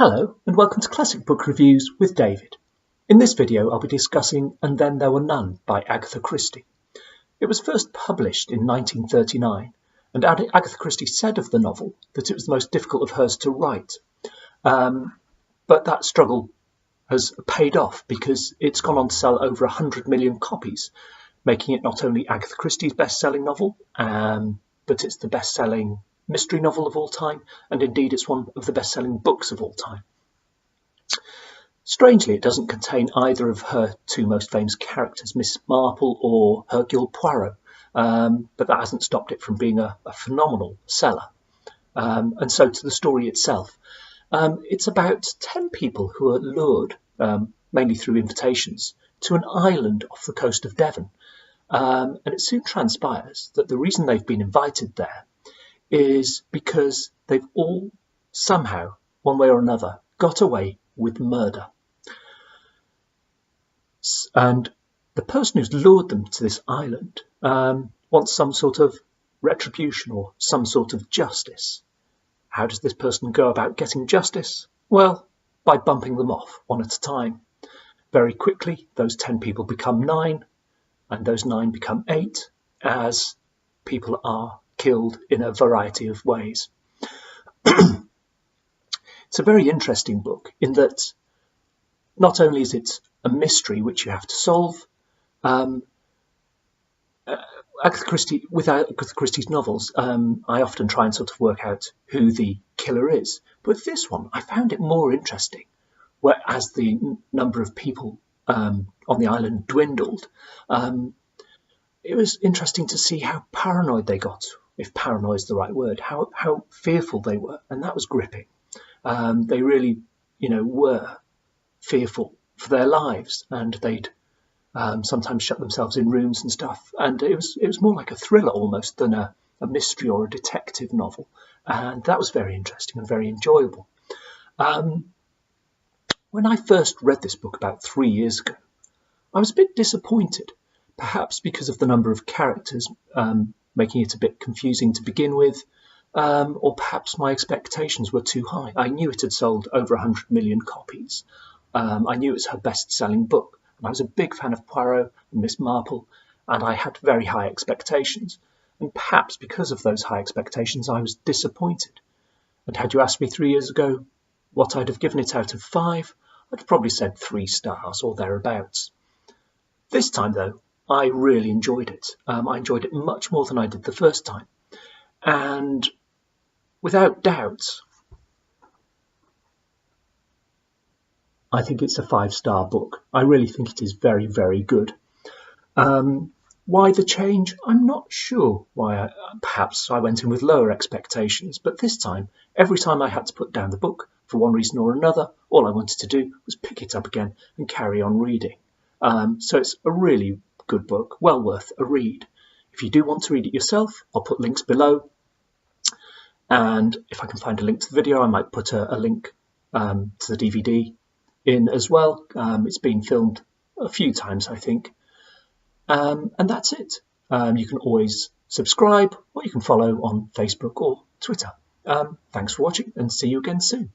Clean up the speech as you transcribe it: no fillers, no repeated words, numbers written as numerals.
Hello and welcome to Classic Book Reviews with David. In this video I'll be discussing And Then There Were None by Agatha Christie. It was first published in 1939 and Agatha Christie said of the novel that it was the most difficult of hers to write. But that struggle has paid off because it's gone on to sell over 100 million copies, making it not only Agatha Christie's best-selling novel, but it's the best-selling mystery novel of all time, and indeed it's one of the best-selling books of all time. Strangely, it doesn't contain either of her two most famous characters, Miss Marple or Hercule Poirot, but that hasn't stopped it from being a phenomenal seller. And so to the story itself. It's about 10 people who are lured, mainly through invitations, to an island off the coast of Devon. And it soon transpires that the reason they've been invited there is because they've all somehow, one way or another, got away with murder. And the person who's lured them to this island wants some sort of retribution or some sort of justice. How does this person go about getting justice? Well, by bumping them off one at a time. Very quickly, those 10 people become 9, and those 9 become 8, as people are killed in a variety of ways. It's a very interesting book in that not only is it a mystery which you have to solve, Agatha Christie, with Agatha Christie's novels, I often try and sort of work out who the killer is. But with this one, I found it more interesting, whereas the number of people on the island dwindled. It was interesting to see how paranoid they got, if paranoid is the right word, how fearful they were, and that was gripping. They really, were fearful for their lives, and they'd sometimes shut themselves in rooms and stuff. And it was more like a thriller almost than a mystery or a detective novel, and that was very interesting and very enjoyable. When I first read this book about 3 years ago, I was a bit disappointed, perhaps because of the number of characters, making it a bit confusing to begin with, or perhaps my expectations were too high. I knew it had sold over 100 million copies. I knew it was her best-selling book, and I was a big fan of Poirot and Miss Marple, and I had very high expectations. And perhaps because of those high expectations, I was disappointed. And had you asked me 3 years ago what I'd have given it out of 5, I'd probably said 3 stars or thereabouts. This time, though, I really enjoyed it. I enjoyed it much more than I did the first time. And without doubt, I think it's a 5-star book. I really think it is very, very good. Why the change? I'm not sure why. Perhaps I went in with lower expectations, but this time, every time I had to put down the book for one reason or another, all I wanted to do was pick it up again and carry on reading. So it's a really good book, well worth a read. If you do want to read it yourself, I'll put links below. And if I can find a link to the video, I might put a link to the DVD in as well. It's been filmed a few times, I think. And that's it. You can always subscribe or you can follow on Facebook or Twitter. Thanks for watching and see you again soon.